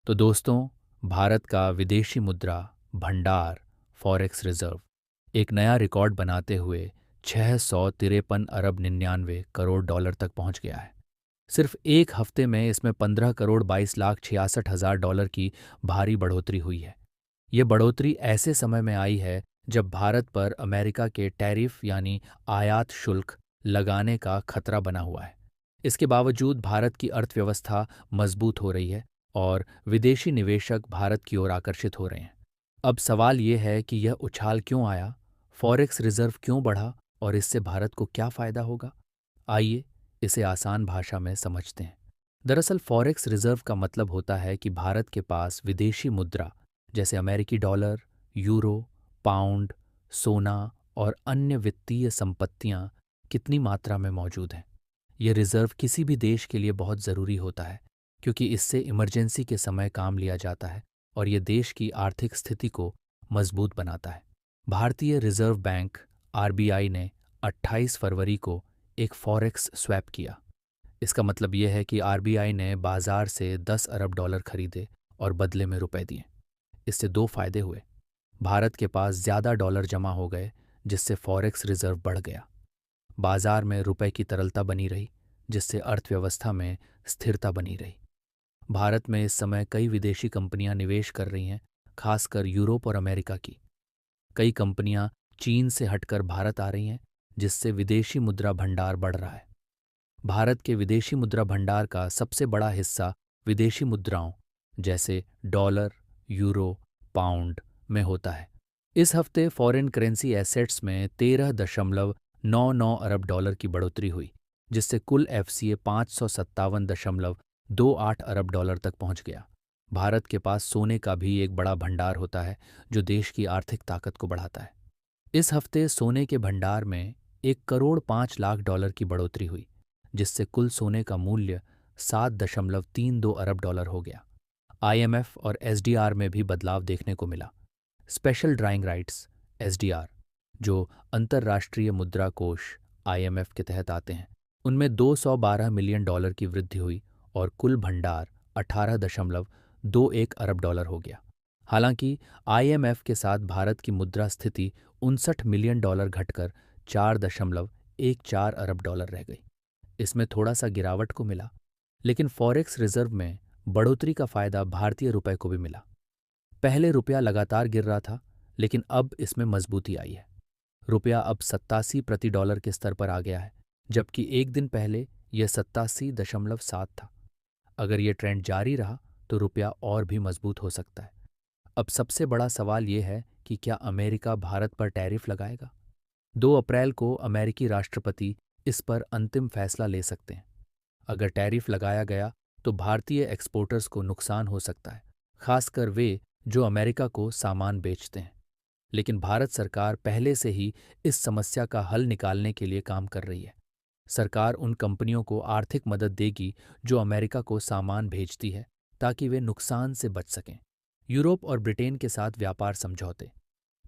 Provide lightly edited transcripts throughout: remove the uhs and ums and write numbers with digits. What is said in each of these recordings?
तो दोस्तों, भारत का विदेशी मुद्रा भंडार फॉरेक्स रिजर्व एक नया रिकॉर्ड बनाते हुए 653 अरब 99 करोड़ डॉलर तक पहुंच गया है। सिर्फ एक हफ्ते में इसमें 15 करोड़ 22 लाख 66 हजार डॉलर की भारी बढ़ोतरी हुई है। ये बढ़ोतरी ऐसे समय में आई है जब भारत पर अमेरिका के टैरिफ यानी आयात शुल्क लगाने का खतरा बना हुआ है। इसके बावजूद भारत की अर्थव्यवस्था मजबूत हो रही है और विदेशी निवेशक भारत की ओर आकर्षित हो रहे हैं। अब सवाल ये है कि यह उछाल क्यों आया, फॉरेक्स रिजर्व क्यों बढ़ा और इससे भारत को क्या फायदा होगा। आइए इसे आसान भाषा में समझते हैं। दरअसल फॉरेक्स रिजर्व का मतलब होता है कि भारत के पास विदेशी मुद्रा जैसे अमेरिकी डॉलर, यूरो, पाउंड, सोना और अन्य वित्तीय संपत्तियां कितनी मात्रा में मौजूद हैं। ये रिजर्व किसी भी देश के लिए बहुत ज़रूरी होता है क्योंकि इससे इमरजेंसी के समय काम लिया जाता है और ये देश की आर्थिक स्थिति को मजबूत बनाता है। भारतीय रिजर्व बैंक आरबीआई ने 28 फरवरी को एक फॉरेक्स स्वैप किया। इसका मतलब यह है कि आरबीआई ने बाजार से 10 अरब डॉलर खरीदे और बदले में रुपए दिए। इससे दो फायदे हुए। भारत के पास ज़्यादा डॉलर जमा हो गए जिससे फॉरेक्स रिजर्व बढ़ गया। बाजार में रुपए की तरलता बनी रही जिससे अर्थव्यवस्था में स्थिरता बनी रही। भारत में इस समय कई विदेशी कंपनियां निवेश कर रही हैं, खासकर यूरोप और अमेरिका की। कई कंपनियां चीन से हटकर भारत आ रही हैं जिससे विदेशी मुद्रा भंडार बढ़ रहा है। भारत के विदेशी मुद्रा भंडार का सबसे बड़ा हिस्सा विदेशी मुद्राओं जैसे डॉलर, यूरो, पाउंड में होता है। इस हफ्ते फॉरेन करेंसी एसेट्स में 13.99 अरब डॉलर की बढ़ोतरी हुई जिससे कुल एफसीए 557.28 अरब डॉलर तक पहुंच गया। भारत के पास सोने का भी एक बड़ा भंडार होता है जो देश की आर्थिक ताकत को बढ़ाता है। इस हफ्ते सोने के भंडार में 1 करोड़ 5 लाख डॉलर की बढ़ोतरी हुई जिससे कुल सोने का मूल्य 7.32 अरब डॉलर हो गया। आईएमएफ और एसडीआर में भी बदलाव देखने को मिला। स्पेशल ड्राइंग राइट्स एसडीआर जो अंतर्राष्ट्रीय मुद्रा कोष आईएमएफ के तहत आते हैं, उनमें 212 मिलियन डॉलर की वृद्धि हुई और कुल भंडार 18.21 अरब डॉलर हो गया। हालांकि आईएमएफ के साथ भारत की मुद्रा स्थिति 59 मिलियन डॉलर घटकर 4.14 अरब डॉलर रह गई। इसमें थोड़ा सा गिरावट को मिला, लेकिन फॉरेक्स रिजर्व में बढ़ोतरी का फायदा भारतीय रुपए को भी मिला। पहले रुपया लगातार गिर रहा था, लेकिन अब इसमें मजबूती आई है। रुपया अब 87 प्रति डॉलर के स्तर पर आ गया है, जबकि एक दिन पहले यह 87.7 था। अगर ये ट्रेंड जारी रहा तो रुपया और भी मजबूत हो सकता है। अब सबसे बड़ा सवाल ये है कि क्या अमेरिका भारत पर टैरिफ लगाएगा। 2 अप्रैल को अमेरिकी राष्ट्रपति इस पर अंतिम फैसला ले सकते हैं। अगर टैरिफ लगाया गया तो भारतीय एक्सपोर्टर्स को नुकसान हो सकता है, खासकर वे जो अमेरिका को सामान बेचते हैं। लेकिन भारत सरकार पहले से ही इस समस्या का हल निकालने के लिए काम कर रही है। सरकार उन कंपनियों को आर्थिक मदद देगी जो अमेरिका को सामान भेजती है ताकि वे नुकसान से बच सकें। यूरोप और ब्रिटेन के साथ व्यापार समझौते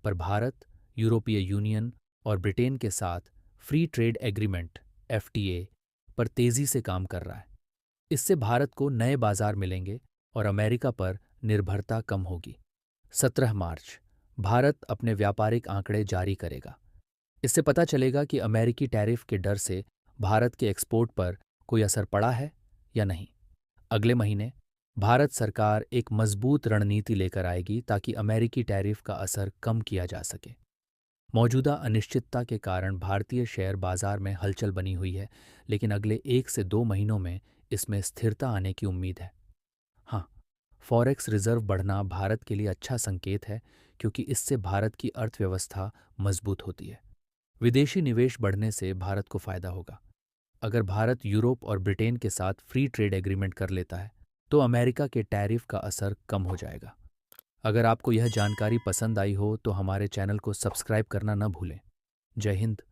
पर भारत, यूरोपीय यूनियन और ब्रिटेन के साथ फ्री ट्रेड एग्रीमेंट एफटीए पर तेजी से काम कर रहा है। इससे भारत को नए बाजार मिलेंगे और अमेरिका पर निर्भरता कम होगी। 17 मार्च भारत अपने व्यापारिक आंकड़े जारी करेगा। इससे पता चलेगा कि अमेरिकी टैरिफ के डर से भारत के एक्सपोर्ट पर कोई असर पड़ा है या नहीं। अगले महीने भारत सरकार एक मजबूत रणनीति लेकर आएगी ताकि अमेरिकी टैरिफ का असर कम किया जा सके। मौजूदा अनिश्चितता के कारण भारतीय शेयर बाजार में हलचल बनी हुई है, लेकिन अगले 1 से 2 महीनों में इसमें स्थिरता आने की उम्मीद है। हाँ, फॉरेक्स रिजर्व बढ़ना भारत के लिए अच्छा संकेत है क्योंकि इससे भारत की अर्थव्यवस्था मजबूत होती है। विदेशी निवेश बढ़ने से भारत को फायदा होगा। अगर भारत यूरोप और ब्रिटेन के साथ फ्री ट्रेड एग्रीमेंट कर लेता है तो अमेरिका के टैरिफ का असर कम हो जाएगा। अगर आपको यह जानकारी पसंद आई हो तो हमारे चैनल को सब्सक्राइब करना न भूलें। जय हिंद।